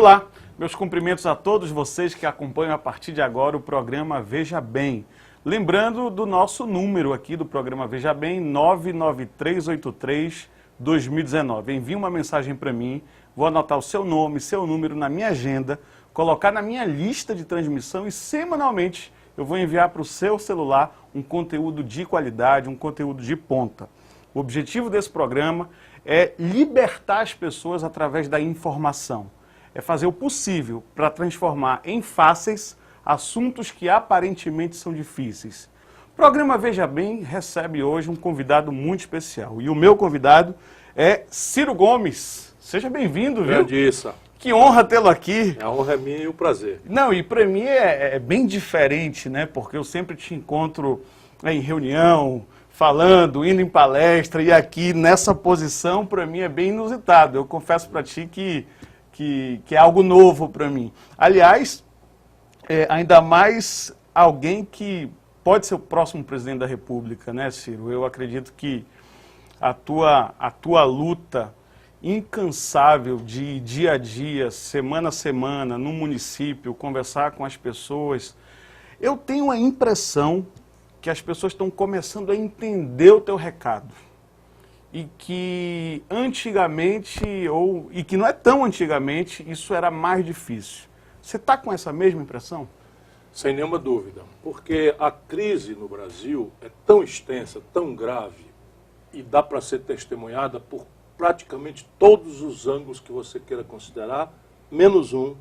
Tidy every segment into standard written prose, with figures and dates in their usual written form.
Olá, meus cumprimentos a todos vocês que acompanham a partir de agora o programa Veja Bem. Lembrando do nosso número aqui do programa Veja Bem, 99383-2019. Envie uma mensagem para mim, vou anotar o seu nome, seu número na minha agenda, colocar na minha lista de transmissão e semanalmente eu vou enviar para o seu celular um conteúdo de qualidade, um conteúdo de ponta. O objetivo desse programa é libertar as pessoas através da informação. É fazer o possível para transformar em fáceis assuntos que aparentemente são difíceis. O programa Veja Bem recebe hoje um convidado muito especial. E o meu convidado é Ciro Gomes. Seja bem-vindo, viu? Grandissa. Que honra tê-lo aqui. A honra é minha e o prazer. Não, e para mim é bem diferente, né? Porque eu sempre te encontro em reunião, falando, indo em palestra, e aqui nessa posição, para mim, é bem inusitado. Eu confesso para ti que é algo novo para mim. Aliás, ainda mais alguém que pode ser o próximo presidente da República, né, Ciro? Eu acredito que a tua luta incansável de dia a dia, semana a semana, no município, conversar com as pessoas, eu tenho a impressão que as pessoas estão começando a entender o teu recado. E que antigamente, e que não é tão antigamente, isso era mais difícil. Você está com essa mesma impressão? Sem nenhuma dúvida, porque a crise no Brasil é tão extensa, tão grave, e dá para ser testemunhada por praticamente todos os ângulos que você queira considerar, menos um,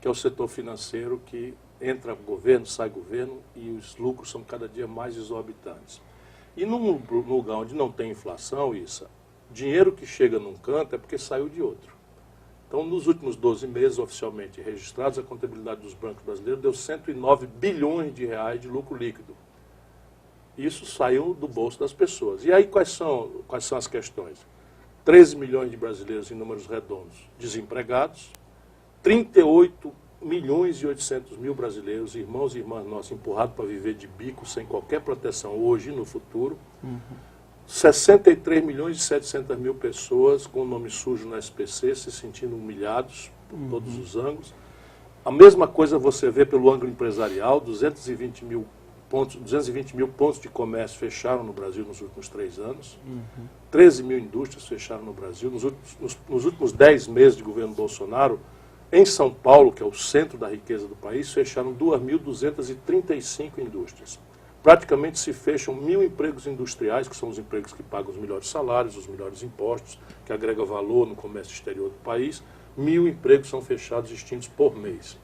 que é o setor financeiro, que entra governo, sai governo, e os lucros são cada dia mais exorbitantes. E num lugar onde não tem inflação, isso, dinheiro que chega num canto é porque saiu de outro. Então, nos últimos 12 meses oficialmente registrados, a contabilidade dos bancos brasileiros deu 109 bilhões de reais de lucro líquido. Isso saiu do bolso das pessoas. E aí quais são as questões? 13 milhões de brasileiros em números redondos desempregados, 38 milhões e 800 mil brasileiros, irmãos e irmãs nossos, empurrados para viver de bico, sem qualquer proteção hoje e no futuro. 63 milhões e 700 mil pessoas com o nome sujo no SPC, se sentindo humilhados por todos os ângulos. A mesma coisa você vê pelo ângulo empresarial, 220 mil pontos de comércio fecharam no Brasil nos últimos 3 anos, 13 mil indústrias fecharam no Brasil. Nos últimos 10 meses de governo Bolsonaro, em São Paulo, que é o centro da riqueza do país, fecharam 2.235 indústrias. Praticamente se fecham 1.000 empregos industriais, que são os empregos que pagam os melhores salários, os melhores impostos, que agregam valor no comércio exterior do país. 1.000 empregos são fechados, extintos por mês.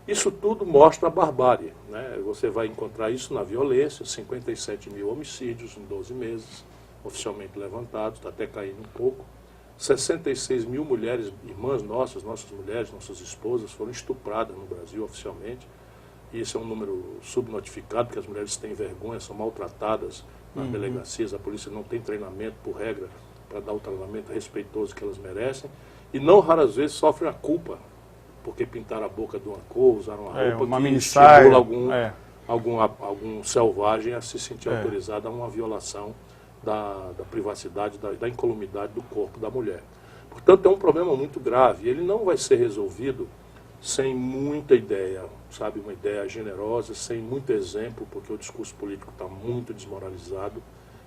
Isso tudo mostra a barbárie, né? Você vai encontrar isso na violência, 57 mil homicídios em 12 meses, oficialmente levantados, está até caindo um pouco. 66 mil mulheres, irmãs nossas mulheres, nossas esposas, foram estupradas no Brasil oficialmente. E esse é um número subnotificado, porque as mulheres têm vergonha, são maltratadas nas delegacias, a polícia não tem treinamento, por regra, para dar o tratamento respeitoso que elas merecem. E não raras vezes sofrem a culpa, porque pintaram a boca de uma cor, usaram uma roupa que estimula algum selvagem a se sentir autorizado a uma violação da privacidade, da incolumidade do corpo da mulher. Portanto, é um problema muito grave. Ele não vai ser resolvido sem muita ideia, sabe, uma ideia generosa, sem muito exemplo, porque o discurso político está muito desmoralizado.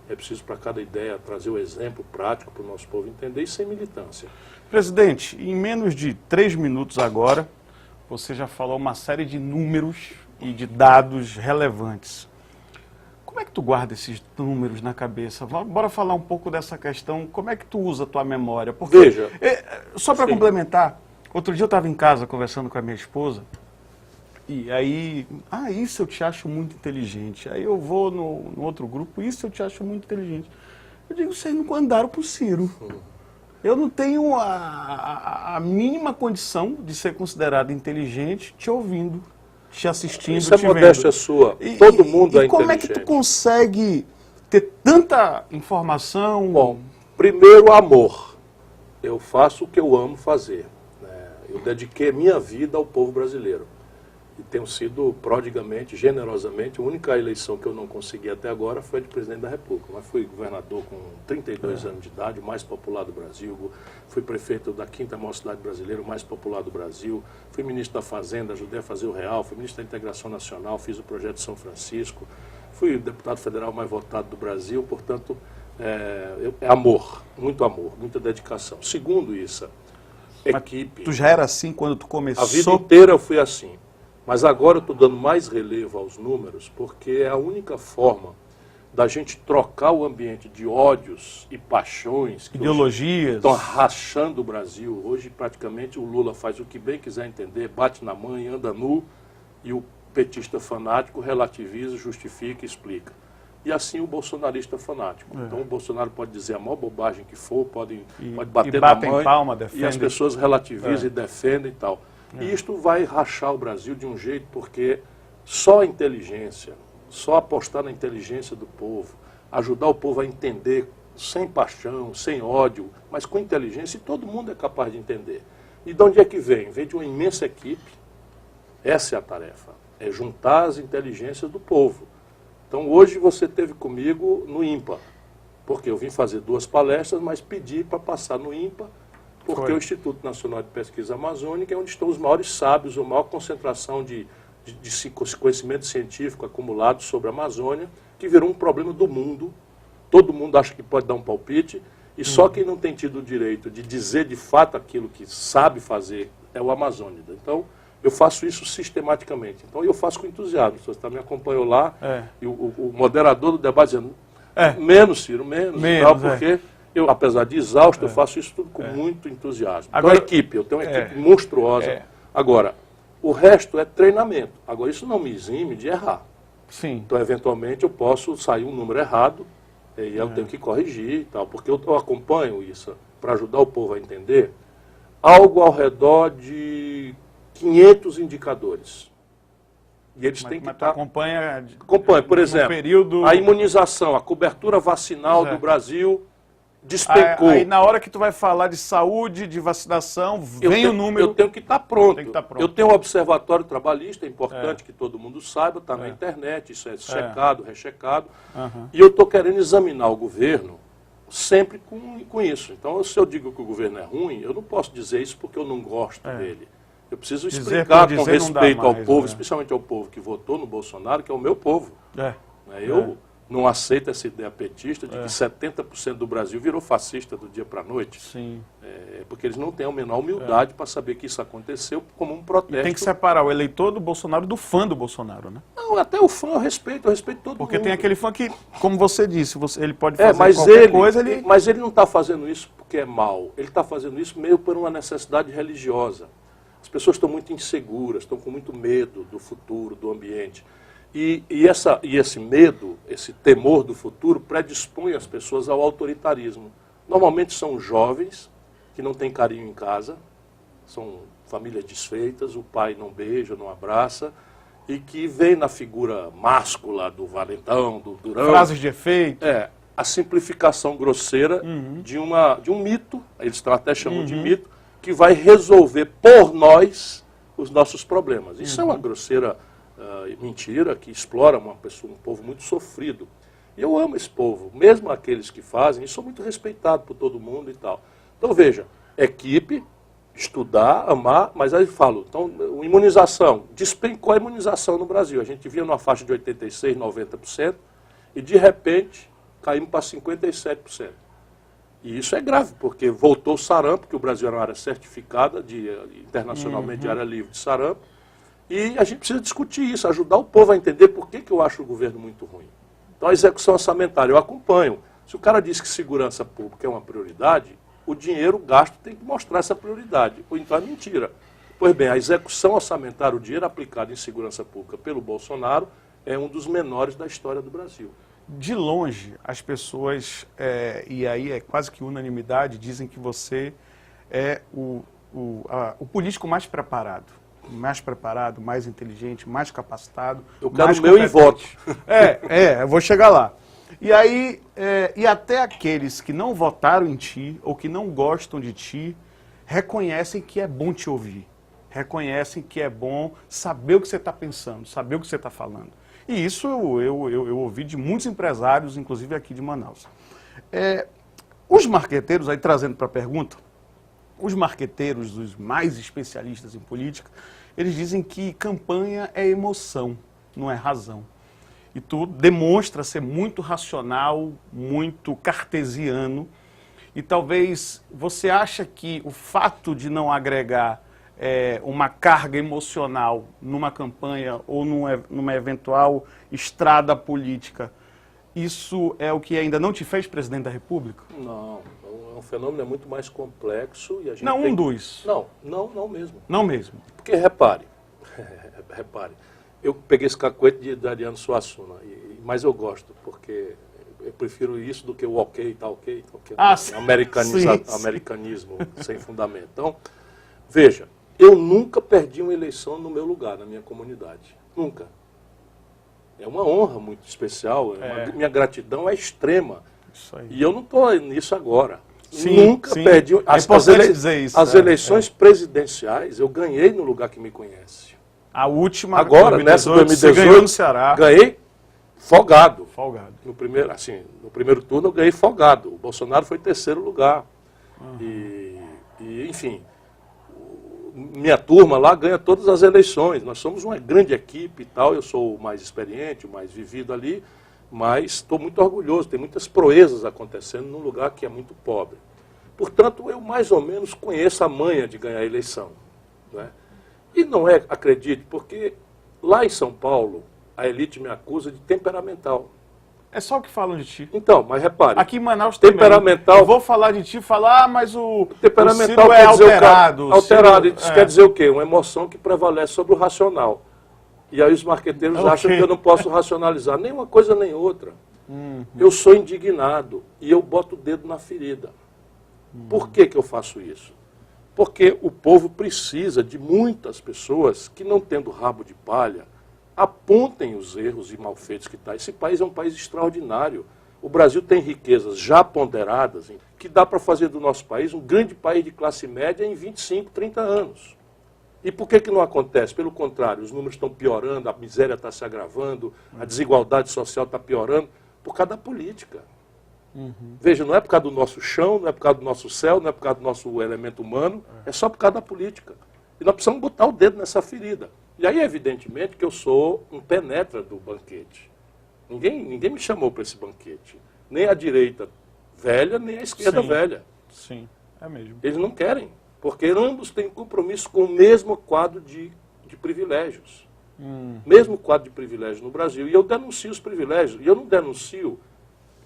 É preciso, para cada ideia, trazer o exemplo prático para o nosso povo entender, e sem militância. Presidente, em menos de 3 minutos agora, você já falou uma série de números e de dados relevantes. Como é que tu guarda esses números na cabeça? Bora falar um pouco dessa questão. Como é que tu usa a tua memória? Porque, veja, só para complementar, outro dia eu estava em casa conversando com a minha esposa, e aí, isso eu te acho muito inteligente. Aí eu vou no outro grupo, isso eu te acho muito inteligente. Eu digo, vocês nunca andaram pro Ciro. Eu não tenho a mínima condição de ser considerado inteligente te ouvindo, te assistindo, isso é modéstia sua. Todo mundo é inteligente. Como é que tu consegue ter tanta informação? Bom, primeiro, amor. Eu faço o que eu amo fazer. Eu dediquei minha vida ao povo brasileiro. e tenho sido prodigamente, generosamente. A única eleição que eu não consegui até agora foi a de presidente da República. Mas fui governador com 32 anos de idade, o mais popular do Brasil. Fui prefeito da 5ª maior cidade brasileira, o mais popular do Brasil. Fui ministro da Fazenda, ajudei a fazer o Real. Fui ministro da Integração Nacional, fiz o projeto de São Francisco. Fui o deputado federal mais votado do Brasil. Portanto, é amor, muita dedicação. Segundo isso, equipe. Tu já era assim quando tu começou? A vida inteira eu fui assim. Mas agora eu estou dando mais relevo aos números, porque é a única forma da gente trocar o ambiente de ódios e paixões que ideologias estão rachando o Brasil. Hoje, praticamente, o Lula faz o que bem quiser entender, bate na mãe, anda nu, e o petista fanático relativiza, justifica e explica. E assim o bolsonarista fanático. Então o Bolsonaro pode dizer a maior bobagem que for, pode bater na mãe, palma, e as pessoas relativizam e defendem e tal. E isto vai rachar o Brasil de um jeito, porque só a inteligência, só apostar na inteligência do povo, ajudar o povo a entender sem paixão, sem ódio, mas com inteligência, e todo mundo é capaz de entender. E de onde é que vem? Vem de uma imensa equipe. Essa é a tarefa, é juntar as inteligências do povo. Então hoje você esteve comigo no INPA, porque eu vim fazer 2 palestras, mas pedi para passar no INPA, porque o Instituto Nacional de Pesquisa Amazônica é onde estão os maiores sábios, a maior concentração de conhecimento científico acumulado sobre a Amazônia, que virou um problema do mundo. Todo mundo acha que pode dar um palpite, e só quem não tem tido o direito de dizer de fato aquilo que sabe fazer é o amazônida. Então, eu faço isso sistematicamente. Então, eu faço com entusiasmo. Você também acompanhou lá, e o moderador do debate dizendo, menos, Ciro, menos tal, porque... Eu, apesar de exausto, eu faço isso tudo com muito entusiasmo. Agora, então, eu tenho uma equipe monstruosa. Agora, o resto é treinamento. Agora, isso não me exime de errar. Sim. Então, eventualmente, eu posso sair um número errado e eu tenho que corrigir e tal, porque eu acompanho isso para ajudar o povo a entender. Algo ao redor de 500 indicadores. E eles têm que estar... acompanha, por exemplo, período... a imunização, a cobertura vacinal do Brasil... despencou. Aí na hora que tu vai falar de saúde, de vacinação, vem o número... Eu tenho que estar pronto. Tem que estar pronto. Eu tenho um observatório trabalhista, é importante que todo mundo saiba, está na internet, isso é checado, rechecado. E eu estou querendo examinar o governo sempre com isso. Então, se eu digo que o governo é ruim, eu não posso dizer isso porque eu não gosto dele. Eu preciso explicar com respeito ao povo, especialmente ao povo que votou no Bolsonaro, que é o meu povo. Eu não aceito essa ideia petista de que 70% do Brasil virou fascista do dia para a noite. Sim. Porque eles não têm a menor humildade para saber que isso aconteceu como um protesto. E tem que separar o eleitor do Bolsonaro do fã do Bolsonaro, né? Não, até o fã eu respeito todo mundo. Porque tem aquele fã que, como você disse, ele pode fazer qualquer coisa... Mas ele não está fazendo isso porque é mal. Ele está fazendo isso meio por uma necessidade religiosa. As pessoas estão muito inseguras, estão com muito medo do futuro, do ambiente. E esse medo, esse temor do futuro predispõe as pessoas ao autoritarismo. Normalmente são jovens que não têm carinho em casa, são famílias desfeitas, o pai não beija, não abraça, e que vem na figura máscula do valentão, do durão. Frases de efeito. A simplificação grosseira de um mito, eles até chamam de mito, que vai resolver por nós os nossos problemas. Isso é uma grosseira mentira que explora um povo muito sofrido. E eu amo esse povo, mesmo aqueles que fazem, e sou muito respeitado por todo mundo e tal. Então veja, equipe, estudar, amar, mas aí falo, então, imunização, despencou a imunização no Brasil. A gente vinha numa faixa de 86%, 90%, e de repente caímos para 57%. E isso é grave, porque voltou o sarampo, que o Brasil era uma área certificada, internacionalmente de área livre de sarampo, e a gente precisa discutir isso, ajudar o povo a entender por que eu acho o governo muito ruim. Então a execução orçamentária, eu acompanho. Se o cara diz que segurança pública é uma prioridade, o dinheiro gasto tem que mostrar essa prioridade, ou então é mentira. Pois bem, a execução orçamentária, o dinheiro aplicado em segurança pública pelo Bolsonaro, é um dos menores da história do Brasil. De longe, as pessoas, e aí é quase que unanimidade, dizem que você é o político mais preparado, mais inteligente, mais capacitado. Eu quero o meu em voto. Eu vou chegar lá. E aí, e até aqueles que não votaram em ti, ou que não gostam de ti, reconhecem que é bom te ouvir. reconhecem que é bom saber o que você está pensando, saber o que você está falando. E isso eu ouvi de muitos empresários, inclusive aqui de Manaus. Os marqueteiros, aí trazendo para a pergunta, os marqueteiros, os mais especialistas em política, eles dizem que campanha é emoção, não é razão. E tu demonstra ser muito racional, muito cartesiano, e talvez você acha que o fato de não agregar uma carga emocional numa campanha ou numa eventual estrada política, isso é o que ainda não te fez presidente da República? Não, é um fenômeno muito mais complexo e a gente não tem... induz. Não mesmo. Não mesmo. Porque repare, eu peguei esse cacoete de Ariano Suassuna, mas eu gosto, porque eu prefiro isso do que o ok, tá ok, tá ok. Sim. Americanismo sem fundamento. Então, veja, eu nunca perdi uma eleição no meu lugar, na minha comunidade. Nunca. É uma honra muito especial, minha gratidão é extrema. Isso aí. E eu não estou nisso agora. Sim, nunca perdi. Dizer isso, as eleições presidenciais, eu ganhei no lugar que me conhece. A última, agora, 2018, nessa 2018, você ganhou no Ceará. Ganhei folgado. Folgado. No primeiro turno eu ganhei folgado. O Bolsonaro foi em terceiro lugar. E, enfim, minha turma lá ganha todas as eleições. Nós somos uma grande equipe e tal. Eu sou o mais experiente, o mais vivido ali, mas estou muito orgulhoso. Tem muitas proezas acontecendo num lugar que é muito pobre. Portanto, eu mais ou menos conheço a manha de ganhar a eleição, né? E não é, acredite, porque lá em São Paulo, a elite me acusa de temperamental. É só o que falam de ti. Então, mas repare. Aqui em Manaus temperamental. Eu vou falar de ti, falar, mas o temperamental Ciro é alterado. Alterado. Isso quer dizer o quê? Uma emoção que prevalece sobre o racional. E aí os marqueteiros acham que eu não posso racionalizar nem uma coisa nem outra. Eu sou indignado e eu boto o dedo na ferida. Por que eu faço isso? Porque o povo precisa de muitas pessoas que, não tendo rabo de palha, apontem os erros e malfeitos que está. Esse país é um país extraordinário. O Brasil tem riquezas já ponderadas, que dá para fazer do nosso país um grande país de classe média em 25, 30 anos. E por que não acontece? Pelo contrário, os números estão piorando, a miséria está se agravando, a desigualdade social está piorando, por causa da política. Veja, não é por causa do nosso chão, não é por causa do nosso céu, não é por causa do nosso elemento humano, é só por causa da política. E nós precisamos botar o dedo nessa ferida. E aí, evidentemente, que eu sou um penetra do banquete. Ninguém me chamou para esse banquete. Nem a direita velha, nem a esquerda velha. Sim, é mesmo. Eles não querem, porque ambos têm compromisso com o mesmo quadro de privilégios. Mesmo quadro de privilégios no Brasil. E eu denuncio os privilégios. E eu não denuncio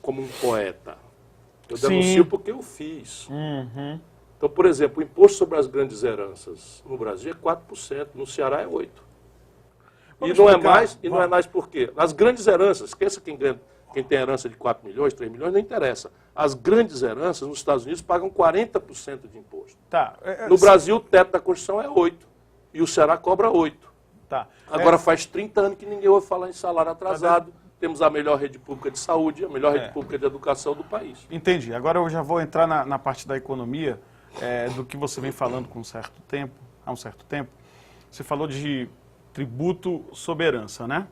como um poeta. Eu denuncio porque eu fiz. Então, por exemplo, o imposto sobre as grandes heranças no Brasil é 4%, no Ceará é 8%. E não é mais por quê? As grandes heranças, esqueça quem tem herança de 4 milhões, 3 milhões, não interessa. As grandes heranças nos Estados Unidos pagam 40% de imposto. Tá. No Brasil, o teto da Constituição é 8%. E o Ceará cobra 8%. Tá. Agora faz 30 anos que ninguém ouve falar em salário atrasado. Temos a melhor rede pública de saúde, a melhor rede pública de educação do país. Entendi. Agora eu já vou entrar na parte da economia, do que você vem falando há um certo tempo. Você falou de tributo sobre herança, né?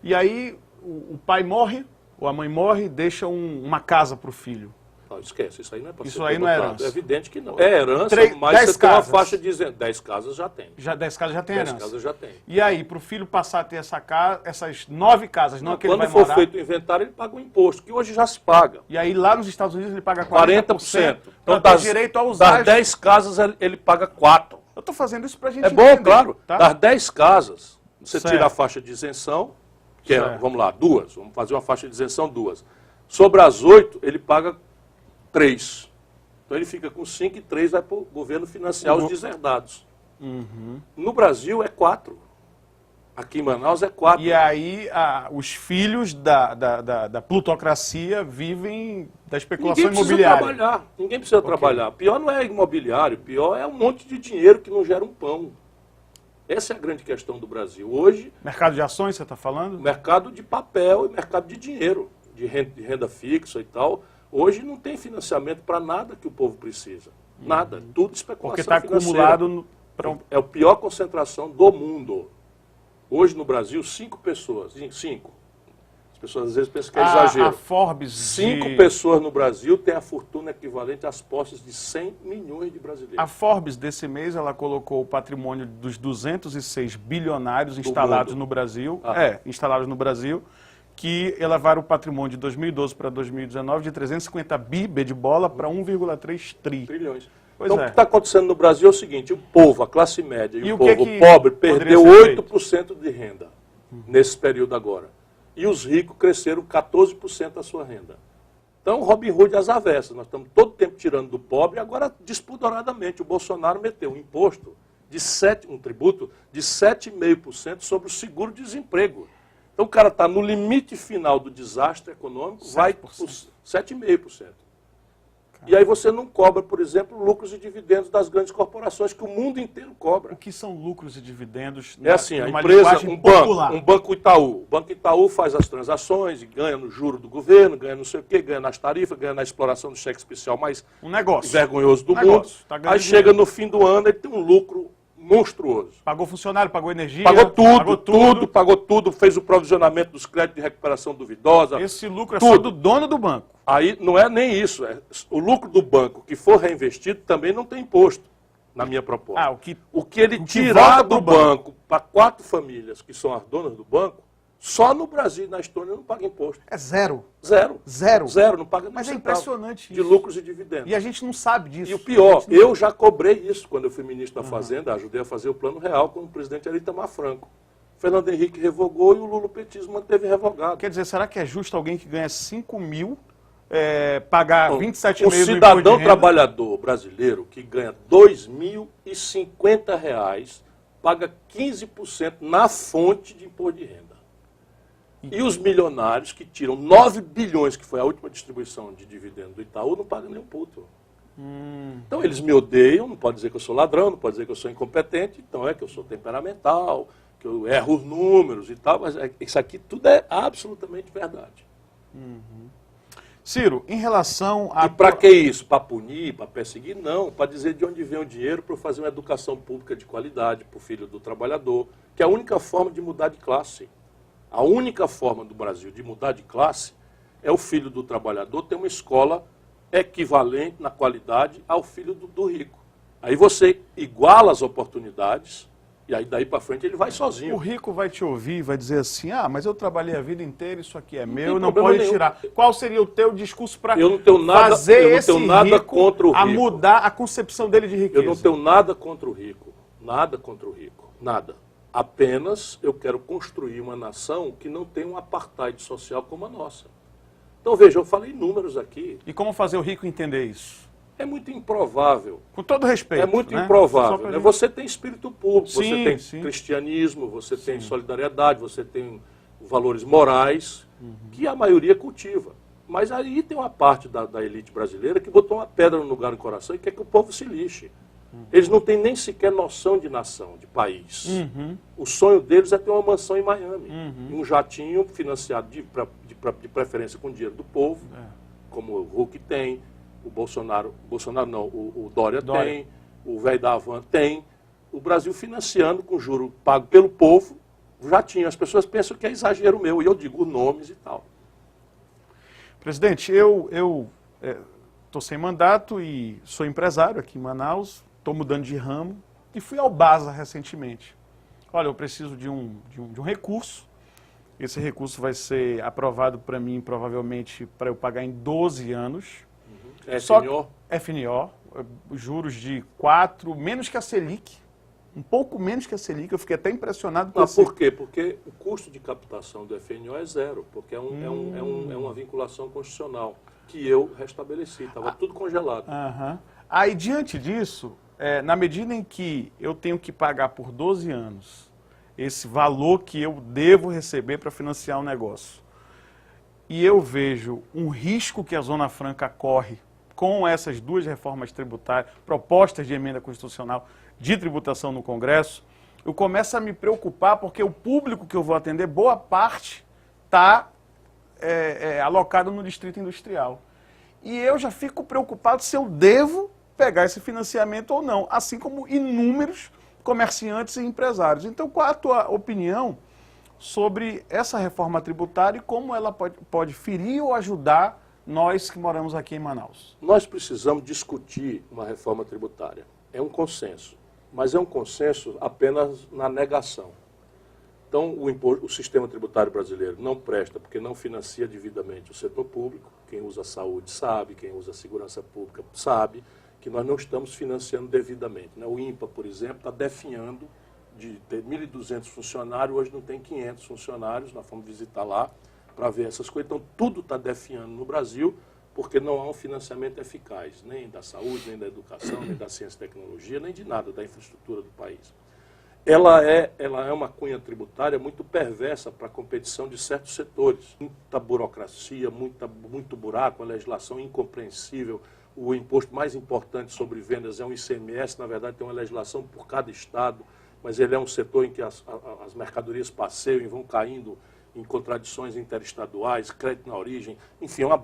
E aí o pai morre, ou a mãe morre, deixa uma casa para o filho. Não, esquece, isso aí não é para ser Isso aí não é herança. É evidente que não. É herança, mas você tem uma faixa de 10 casas já tem. 10 casas já tem herança. 10 casas já tem. E aí, para o filho passar a ter essas 9 casas, não que ele vai morar... Quando for feito o inventário, ele paga um imposto, que hoje já se paga. E aí, lá nos Estados Unidos, ele paga 40%. Então, tem direito a usar... Das 10 casas, ele paga 4. Eu estou fazendo isso para a gente entender. É bom, claro. Tá? Das 10 casas, você tira a faixa de isenção, que é, vamos lá, 2. Vamos fazer uma faixa de isenção, 2. Sobre as 8, ele paga 3. Então ele fica com 5 e 3 vai para o governo financiar os deserdados. No Brasil é 4. Aqui em Manaus é 4. E aí os filhos da plutocracia vivem da especulação imobiliária. Ninguém precisa trabalhar. Pior não é imobiliário, pior é um monte de dinheiro que não gera um pão. Essa é a grande questão do Brasil. Hoje... Mercado de ações, você está falando? Mercado de papel e mercado de dinheiro, de renda fixa e tal. Hoje não tem financiamento para nada que o povo precisa. Nada. Tudo especulação porque está acumulado É a pior concentração do mundo. Hoje no Brasil, 5 pessoas. 5. As pessoas às vezes pensam que é exagero. A Forbes 5 pessoas no Brasil têm a fortuna equivalente às posses de 100 milhões de brasileiros. A Forbes desse mês, ela colocou o patrimônio dos 206 bilionários instalados no Brasil, instalados no Brasil, que elevaram o patrimônio de 2012 para 2019 de 350 bi de bola para 1,3 trilhões. Então, o que está acontecendo no Brasil é o seguinte, o povo, a classe média e o povo que pobre perdeu 8% de renda nesse período agora. E os ricos cresceram 14% da sua renda. Então, Robin Hood às avessas. Nós estamos todo tempo tirando do pobre e agora, despudoradamente, o Bolsonaro meteu um imposto, um tributo de 7,5% sobre o seguro-desemprego. Então, o cara está no limite final do desastre econômico, 7%. Vai por 7,5%. E aí você não cobra, por exemplo, lucros e dividendos das grandes corporações, que o mundo inteiro cobra. O que são lucros e dividendos? É assim, a empresa, um banco Itaú. O Banco Itaú faz as transações e ganha no juro do governo, ganha não sei o quê, ganha nas tarifas, ganha na exploração do cheque especial mais vergonhoso do mundo. Aí chega no fim do ano e tem um lucro monstruoso. Pagou funcionário, pagou energia. Pagou tudo, fez o provisionamento dos créditos de recuperação duvidosa. Esse lucro é só do dono do banco. Aí não é nem isso. O lucro do banco que for reinvestido também não tem imposto, na minha proposta. O que ele tirar do banco para 4 famílias que são as donas do banco, só no Brasil e na Estônia não paga imposto. É zero. Zero, não paga. Mas é impressionante de lucros e dividendos. E a gente não sabe disso. E o pior, eu já cobrei isso quando eu fui ministro da Fazenda, ajudei a fazer o Plano Real com o presidente Itamar Franco. Fernando Henrique revogou e o lulopetismo manteve revogado. Quer dizer, será que é justo alguém que ganha 5 mil pagar 27,5 um cidadão trabalhador brasileiro que ganha R$ 2.050 paga 15% na fonte de imposto de renda. E os milionários que tiram 9 bilhões, que foi a última distribuição de dividendo do Itaú, não pagam nem um puto. Então eles me odeiam, não pode dizer que eu sou ladrão, não pode dizer que eu sou incompetente, então é que eu sou temperamental, que eu erro os números e tal, mas isso aqui tudo é absolutamente verdade. Ciro, em relação a... E para que isso? Para punir, para perseguir? Não, para dizer de onde vem o dinheiro para fazer uma educação pública de qualidade para o filho do trabalhador, que é a única forma de mudar de classe. A única forma do Brasil de mudar de classe é o filho do trabalhador ter uma escola equivalente na qualidade ao filho do rico. Aí você iguala as oportunidades e aí daí para frente ele vai sozinho. O rico vai te ouvir e vai dizer assim, mas eu trabalhei a vida inteira, isso aqui é meu, não pode tirar. Qual seria o teu discurso para fazer esse rico a mudar a concepção dele de riqueza? Eu não tenho nada contra o rico, nada contra o rico, nada. Apenas eu quero construir uma nação que não tem um apartheid social como a nossa. Então, veja, eu falei números aqui. E como fazer o rico entender isso? É muito improvável. Com todo respeito. É muito improvável. Né? Você tem espírito público, sim, você tem cristianismo, você tem solidariedade, você tem valores morais, que a maioria cultiva. Mas aí tem uma parte da elite brasileira que botou uma pedra no lugar do coração e quer que o povo se lixe. Eles não têm nem sequer noção de nação, de país. O sonho deles é ter uma mansão em Miami. Um jatinho financiado de preferência com dinheiro do povo, como o Huck tem, o Dória tem, o velho da Havan tem. O Brasil financiando com juro pago pelo povo, o jatinho. As pessoas pensam que é exagero meu, e eu digo nomes e tal. Presidente, eu estou sem mandato e sou empresário aqui em Manaus. Estou mudando de ramo e fui ao BASA recentemente. Olha, eu preciso de um recurso. Esse recurso vai ser aprovado para mim, provavelmente, para eu pagar em 12 anos. FNO? FNO, juros de 4, menos que a Selic. Um pouco menos que a Selic, eu fiquei até impressionado com isso. Por quê? Porque o custo de captação do FNO é zero, porque é uma vinculação constitucional que eu restabeleci, estava tudo congelado. Aí, diante disso, na medida em que eu tenho que pagar por 12 anos esse valor que eu devo receber para financiar o negócio, e eu vejo um risco que a Zona Franca corre com essas duas reformas tributárias, propostas de emenda constitucional de tributação no Congresso, eu começo a me preocupar porque o público que eu vou atender, boa parte, está alocado no Distrito Industrial. E eu já fico preocupado se eu devo pegar esse financiamento ou não, assim como inúmeros comerciantes e empresários. Então, qual a tua opinião sobre essa reforma tributária e como ela pode ferir ou ajudar nós que moramos aqui em Manaus? Nós precisamos discutir uma reforma tributária. É um consenso, mas é um consenso apenas na negação. Então, o sistema tributário brasileiro não presta porque não financia devidamente o setor público. Quem usa a saúde sabe, quem usa a segurança pública sabe que nós não estamos financiando devidamente, né? O INPA, por exemplo, está definhando de ter 1.200 funcionários, hoje não tem 500 funcionários, nós fomos visitar lá para ver essas coisas. Então, tudo está definhando no Brasil porque não há um financiamento eficaz, nem da saúde, nem da educação, nem da ciência e tecnologia, nem de nada da infraestrutura do país. Ela é uma cunha tributária muito perversa para a competição de certos setores. Muita burocracia, muito buraco, uma legislação incompreensível. O imposto mais importante sobre vendas é um ICMS, na verdade tem uma legislação por cada estado, mas ele é um setor em que as mercadorias passeiam e vão caindo em contradições interestaduais, crédito na origem, enfim, é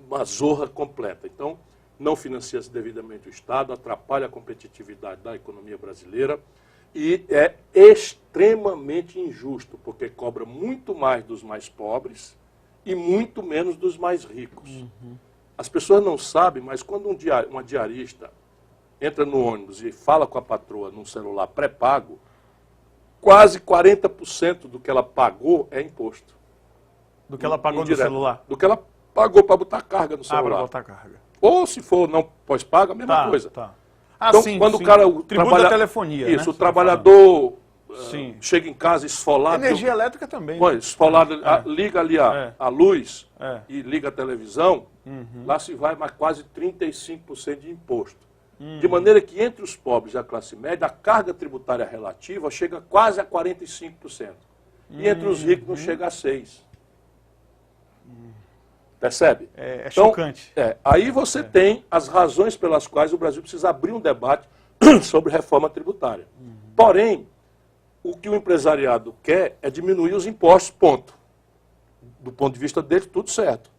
uma zorra completa. Então, não financia-se devidamente o Estado, atrapalha a competitividade da economia brasileira, e é extremamente injusto, porque cobra muito mais dos mais pobres e muito menos dos mais ricos. Uhum. As pessoas não sabem, mas quando uma diarista entra no ônibus e fala com a patroa num celular pré-pago, quase 40% do que ela pagou é imposto. Do que ela pagou no celular? Do que ela pagou para botar carga no celular. Para botar carga. Ou se for não pós-pago, a mesma coisa. Tá. Então, quando o cara tributo da telefonia, isso, né? o trabalhador chega em casa esfolado. Energia elétrica também. Né? Esfolado, liga ali a luz e liga a televisão, lá se vai mais quase 35% de imposto. De maneira que entre os pobres e a classe média, a carga tributária relativa chega quase a 45%. E entre os ricos não chega a 6%. Percebe? É então, chocante. Aí você tem as razões pelas quais o Brasil precisa abrir um debate sobre reforma tributária. Porém, o que o empresariado quer é diminuir os impostos, ponto. Do ponto de vista dele, tudo certo.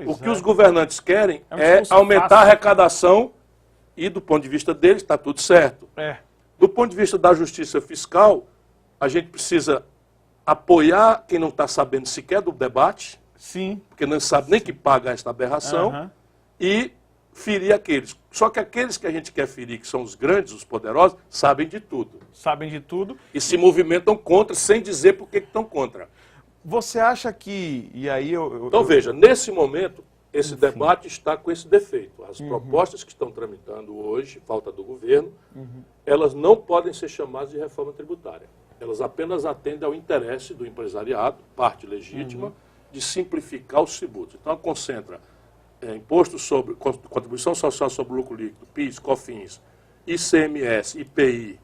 O que os governantes querem é aumentar a arrecadação e, do ponto de vista deles, está tudo certo. Do ponto de vista da justiça fiscal, a gente precisa apoiar quem não está sabendo sequer do debate, porque não sabe nem que paga esta aberração, e ferir aqueles. Só que aqueles que a gente quer ferir, que são os grandes, os poderosos, sabem de tudo. Sabem de tudo. E se movimentam contra, sem dizer por que estão contra. Você acha que... E aí Então veja, nesse momento, esse debate está com esse defeito. As propostas que estão tramitando hoje, falta do governo, elas não podem ser chamadas de reforma tributária. Elas apenas atendem ao interesse do empresariado, parte legítima, de simplificar os tributos. Então, ela concentra imposto sobre contribuição social sobre o lucro líquido, PIS, COFINS, ICMS, IPI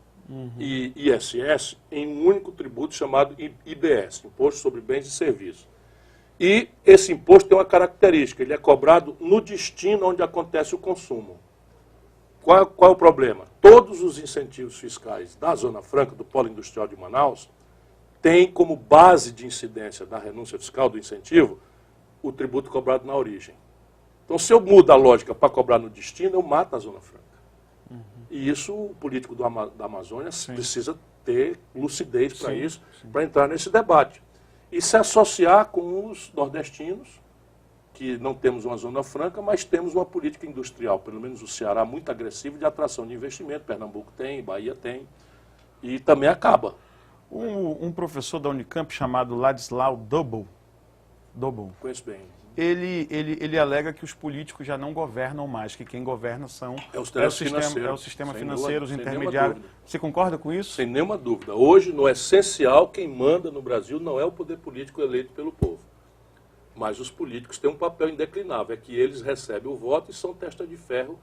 e ISS em um único tributo chamado IBS, Imposto sobre Bens e Serviços. E esse imposto tem uma característica, ele é cobrado no destino onde acontece o consumo. Qual é o problema? Todos os incentivos fiscais da Zona Franca, do Polo Industrial de Manaus, têm como base de incidência da renúncia fiscal do incentivo o tributo cobrado na origem. Então, se eu mudo a lógica para cobrar no destino, eu mato a Zona Franca. E isso o político da Amazônia precisa ter lucidez para isso, para entrar nesse debate. E se associar com os nordestinos, que não temos uma Zona Franca, mas temos uma política industrial, pelo menos o Ceará, muito agressiva de atração de investimento. Pernambuco tem, Bahia tem, e também acaba. Um professor da Unicamp chamado Ladislau Dobel, conheço bem. Ele alega que os políticos já não governam mais, que quem governa é o sistema financeiro, os intermediários. Você concorda com isso? Sem nenhuma dúvida. Hoje, no essencial, quem manda no Brasil não é o poder político eleito pelo povo. Mas os políticos têm um papel indeclinável, é que eles recebem o voto e são testa de ferro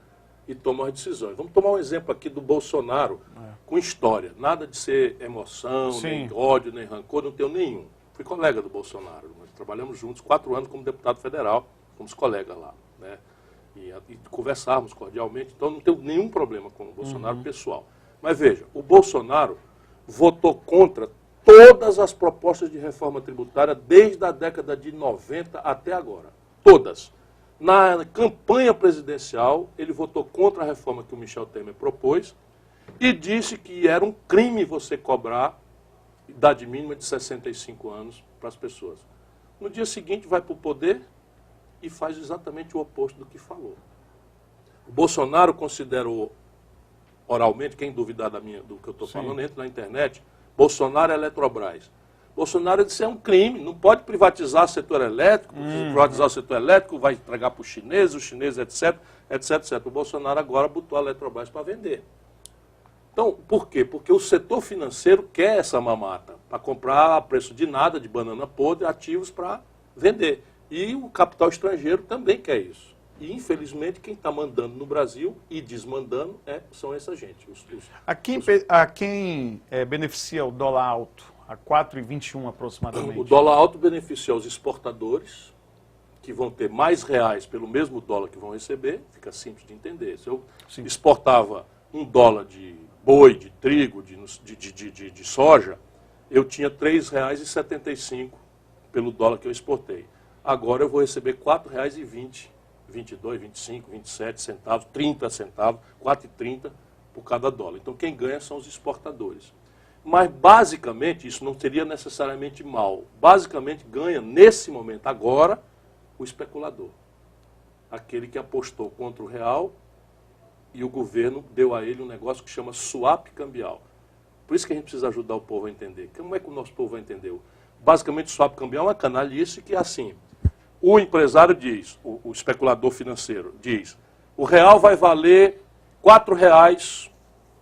e tomam as decisões. Vamos tomar um exemplo aqui do Bolsonaro, com história. Nada de ser emoção, nem ódio, nem rancor, não tenho nenhum. Fui colega do Bolsonaro, nós trabalhamos juntos 4 anos como deputado federal, fomos colegas lá, né? E conversávamos cordialmente, então não tenho nenhum problema com o Bolsonaro pessoal. Mas veja, o Bolsonaro votou contra todas as propostas de reforma tributária desde a década de 90 até agora. Todas. Na campanha presidencial, ele votou contra a reforma que o Michel Temer propôs e disse que era um crime você cobrar idade mínima de 65 anos para as pessoas. No dia seguinte vai para o poder e faz exatamente o oposto do que falou. O Bolsonaro considerou oralmente, quem duvidar do que eu estou falando, entra na internet, Bolsonaro é Eletrobras. Bolsonaro disse, é um crime, não pode privatizar o setor elétrico, porque privatizar o setor elétrico vai entregar para os chineses, etc, etc, etc. O Bolsonaro agora botou a Eletrobras para vender. Então, por quê? Porque o setor financeiro quer essa mamata, para comprar a preço de nada, de banana podre, ativos para vender. E o capital estrangeiro também quer isso. E, infelizmente, quem está mandando no Brasil e desmandando são essa gente. A quem beneficia o dólar alto? A 4,21 aproximadamente. O dólar alto beneficia os exportadores, que vão ter mais reais pelo mesmo dólar que vão receber. Fica simples de entender. Se eu exportava $1 de boi, de trigo, de soja, eu tinha R$ 3,75 pelo dólar que eu exportei. Agora eu vou receber R$ 4,20, 22, 25, 27 centavos, 30 centavos, 4,30 por cada dólar. Então quem ganha são os exportadores. Mas basicamente isso não seria necessariamente mal. Basicamente ganha nesse momento agora o especulador. Aquele que apostou contra o real e o governo deu a ele um negócio que chama swap cambial. Por isso que a gente precisa ajudar o povo a entender. Como é que o nosso povo entendeu? Basicamente o swap cambial é uma canalice que é assim. O empresário diz, o especulador financeiro diz, o real vai valer R$ 4,00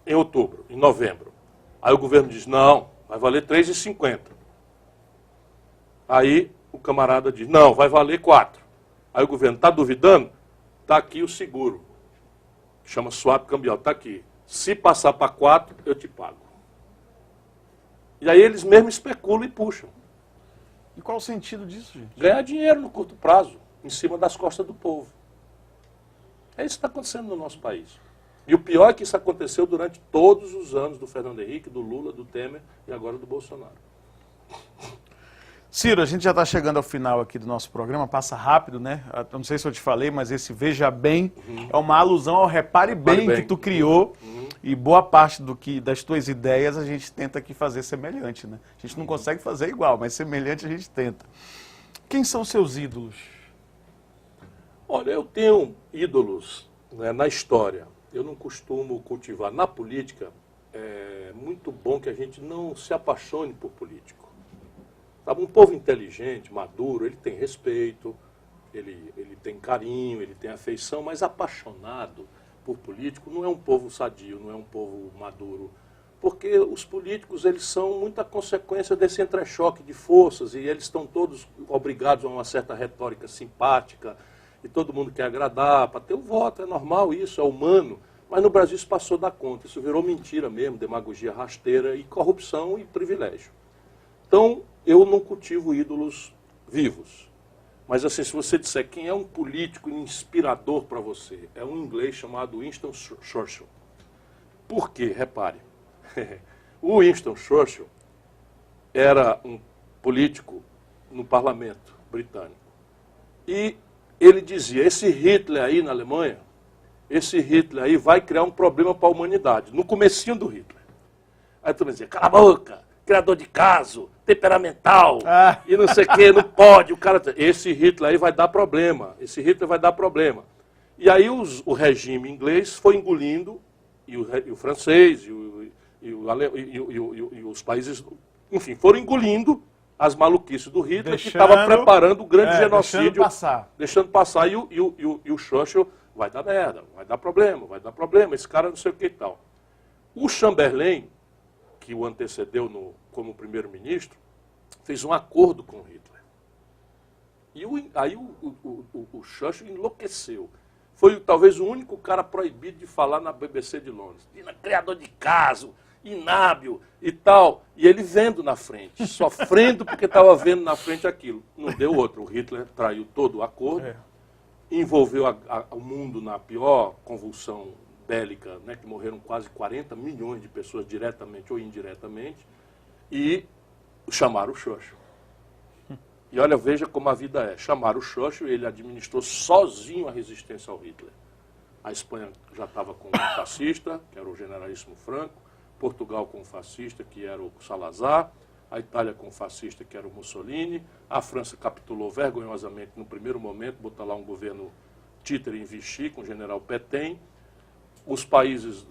em outubro, em novembro. Aí o governo diz, não, vai valer R$ 3,50. Aí o camarada diz, não, vai valer 4. Aí o governo, está duvidando? Está aqui o seguro. Chama swap cambial, está aqui. Se passar para 4, eu te pago. E aí eles mesmos especulam e puxam. E qual o sentido disso, gente? Ganhar dinheiro no curto prazo, em cima das costas do povo. É isso que está acontecendo no nosso país. E o pior é que isso aconteceu durante todos os anos do Fernando Henrique, do Lula, do Temer e agora do Bolsonaro. Ciro, a gente já está chegando ao final aqui do nosso programa, passa rápido, né? Eu não sei se eu te falei, mas esse Veja Bem é uma alusão ao Repare Bem que tu criou e boa parte das tuas ideias a gente tenta aqui fazer semelhante, né? A gente não consegue fazer igual, mas semelhante a gente tenta. Quem são seus ídolos? Olha, eu tenho ídolos, né, na história. Eu não costumo cultivar. Na política, é muito bom que a gente não se apaixone por político. Sabe, um povo inteligente, maduro, ele tem respeito, ele tem carinho, ele tem afeição, mas apaixonado por político não é um povo sadio, não é um povo maduro. Porque os políticos, eles são muita consequência desse entrechoque de forças e eles estão todos obrigados a uma certa retórica simpática e todo mundo quer agradar para ter o voto, é normal isso, é humano. Mas no Brasil isso passou da conta, isso virou mentira mesmo, demagogia rasteira e corrupção e privilégio. Então, eu não cultivo ídolos vivos. Mas assim, se você disser quem é um político inspirador para você, é um inglês chamado Winston Churchill. Por quê? Repare. O Winston Churchill era um político no parlamento britânico. E ele dizia, esse Hitler aí na Alemanha, esse Hitler aí vai criar um problema para a humanidade. No comecinho do Hitler. Aí tu me dizia, cala a boca, criador de caso, temperamental, e não sei o que, não pode. O cara, esse Hitler aí vai dar problema, esse Hitler vai dar problema. E aí o regime inglês foi engolindo, e o francês, e os países, enfim, foram engolindo as maluquices do Hitler, que estava preparando o grande genocídio. Deixando passar. E o Churchill vai dar merda, vai dar problema, esse cara não sei o que e tal. O Chamberlain, que o antecedeu como primeiro-ministro, fez um acordo com o Hitler. E aí o Churchill enlouqueceu. Foi talvez o único cara proibido de falar na BBC de Londres. Criador de caso, inábil e tal. E ele vendo na frente, sofrendo porque estava vendo na frente aquilo. Não deu outro. O Hitler traiu todo o acordo, envolveu o mundo na pior convulsão bélica, né, que morreram quase 40 milhões de pessoas diretamente ou indiretamente, e chamaram o Churchill. E olha, veja como a vida é. Chamaram o Churchill, ele administrou sozinho a resistência ao Hitler. A Espanha já estava com um fascista, que era o generalíssimo Franco, Portugal com um fascista, que era o Salazar, a Itália com um fascista, que era o Mussolini, a França capitulou vergonhosamente no primeiro momento, botou lá um governo títere em Vichy, com o general Pétain. Os países,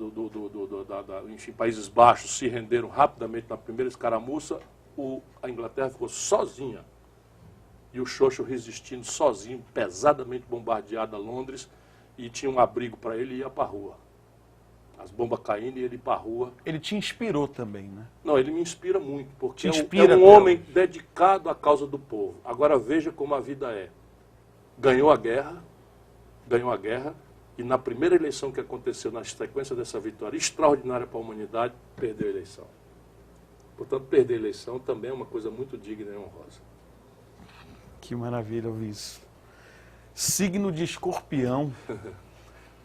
enfim, Países Baixos se renderam rapidamente na primeira escaramuça, a Inglaterra ficou sozinha. E o Churchill resistindo sozinho, pesadamente bombardeado a Londres, e tinha um abrigo para ele e ia para a rua. As bombas caindo e ele para a rua. Ele te inspirou também, né? Não, ele me inspira muito, porque inspira, é um homem dedicado à causa do povo. Agora veja como a vida é. Ganhou a guerra, e na primeira eleição que aconteceu, na sequência dessa vitória extraordinária para a humanidade, perdeu a eleição. Portanto, perder a eleição também é uma coisa muito digna e honrosa. Que maravilha ouvir isso. Signo de Escorpião.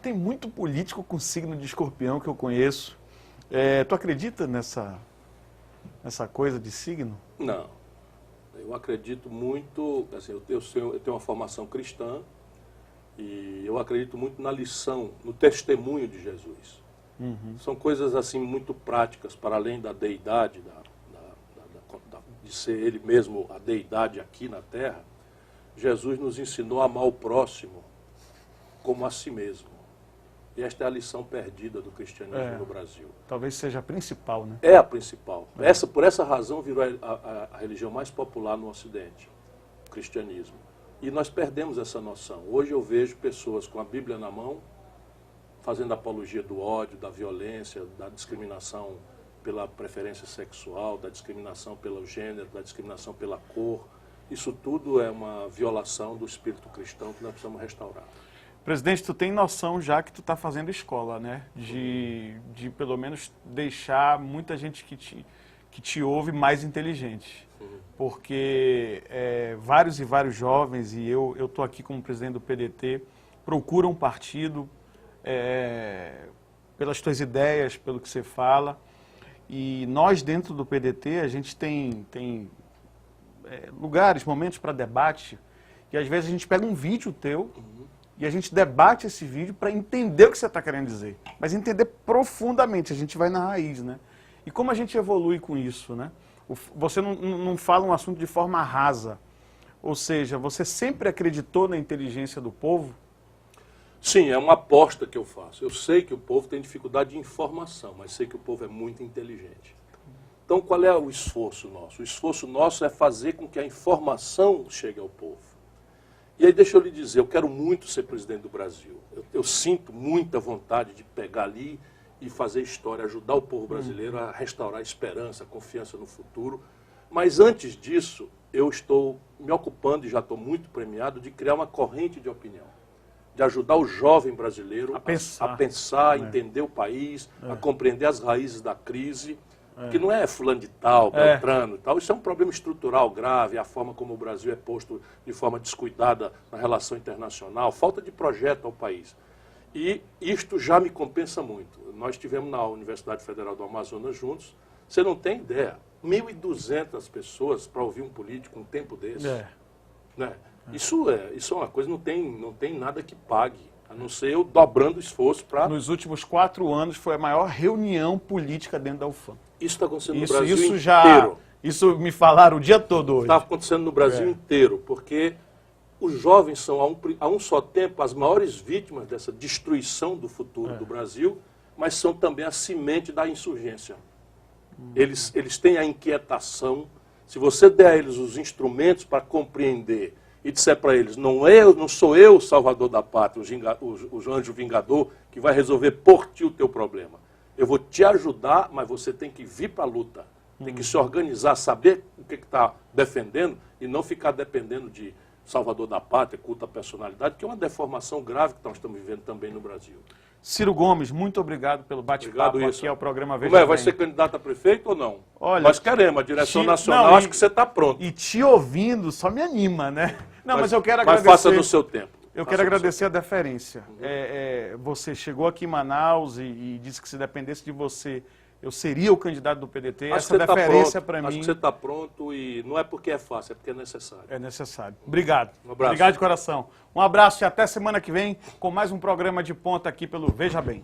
Tem muito político com signo de Escorpião que eu conheço. Tu acredita nessa coisa de signo? Não. Eu acredito muito, assim, eu tenho uma formação cristã e eu acredito muito na lição, no testemunho de Jesus. São coisas assim muito práticas, para além da deidade, de ser ele mesmo a deidade aqui na terra. Jesus nos ensinou a amar o próximo como a si mesmo. E esta é a lição perdida do cristianismo no Brasil. Talvez seja a principal, né? É a principal. Por essa razão virou a religião mais popular no Ocidente, o cristianismo. E nós perdemos essa noção. Hoje eu vejo pessoas com a Bíblia na mão, fazendo apologia do ódio, da violência, da discriminação pela preferência sexual, da discriminação pelo gênero, da discriminação pela cor. Isso tudo é uma violação do espírito cristão que nós precisamos restaurar. Presidente, tu tem noção já que tu está fazendo escola, né? De pelo menos deixar muita gente que te ouve mais inteligente. Porque vários e vários jovens, e eu estou aqui como presidente do PDT, procuram um partido pelas tuas ideias, pelo que você fala. E nós, dentro do PDT, a gente tem lugares, momentos para debate, e às vezes a gente pega um vídeo teu e a gente debate esse vídeo para entender o que você está querendo dizer, mas entender profundamente, a gente vai na raiz, né? E como a gente evolui com isso, né? Você não fala um assunto de forma rasa, ou seja, você sempre acreditou na inteligência do povo? Sim, é uma aposta que eu faço. Eu sei que o povo tem dificuldade de informação, mas sei que o povo é muito inteligente. Então, qual é o esforço nosso? O esforço nosso é fazer com que a informação chegue ao povo. E aí, deixa eu lhe dizer, eu quero muito ser presidente do Brasil. Eu sinto muita vontade de pegar ali e fazer história, ajudar o povo brasileiro a restaurar a esperança, a confiança no futuro. Mas antes disso, eu estou me ocupando, e já estou muito premiado, de criar uma corrente de opinião. De ajudar o jovem brasileiro a pensar, a entender o país, a compreender as raízes da crise. Que não é fulano de tal, Beltrano e tal. Isso é um problema estrutural grave, a forma como o Brasil é posto de forma descuidada na relação internacional, falta de projeto ao país. E isto já me compensa muito. Nós estivemos na Universidade Federal do Amazonas juntos, você não tem ideia, 1.200 pessoas para ouvir um político um tempo desse. Né? Isso é uma coisa, não tem nada que pague. A não ser eu dobrando o esforço para... Nos últimos 4 anos foi a maior reunião política dentro da UFAM. Isso está acontecendo no Brasil inteiro. Isso me falaram o dia todo hoje. Está acontecendo no Brasil inteiro, porque os jovens são, a um só tempo, as maiores vítimas dessa destruição do futuro do Brasil, mas são também a semente da insurgência. Eles têm a inquietação. Se você der a eles os instrumentos para compreender e disser para eles, não sou eu o salvador da pátria, o anjo vingador, que vai resolver por ti o teu problema. Eu vou te ajudar, mas você tem que vir para a luta. Tem que se organizar, saber o que está defendendo e não ficar dependendo de salvador da pátria, culto à personalidade, que é uma deformação grave que nós estamos vivendo também no Brasil. Ciro Gomes, muito obrigado pelo bate-papo aqui ao programa Veja Bem. Vai ser candidato a prefeito ou não? Olha, nós queremos, a direção nacional, acho que você está pronto. E te ouvindo só me anima, né? Não, mas eu quero agradecer. Mas faça no seu tempo. Eu quero agradecer a deferência. Você chegou aqui em Manaus e disse que se dependesse de você, eu seria o candidato do PDT. Acho Essa que você tá deferência pronto, para mim acho que você está pronto e não é porque é fácil, é porque é necessário. é necessário. Obrigado. Um abraço. Obrigado de coração. Um abraço e até semana que vem com mais um programa de ponta aqui pelo Veja Bem.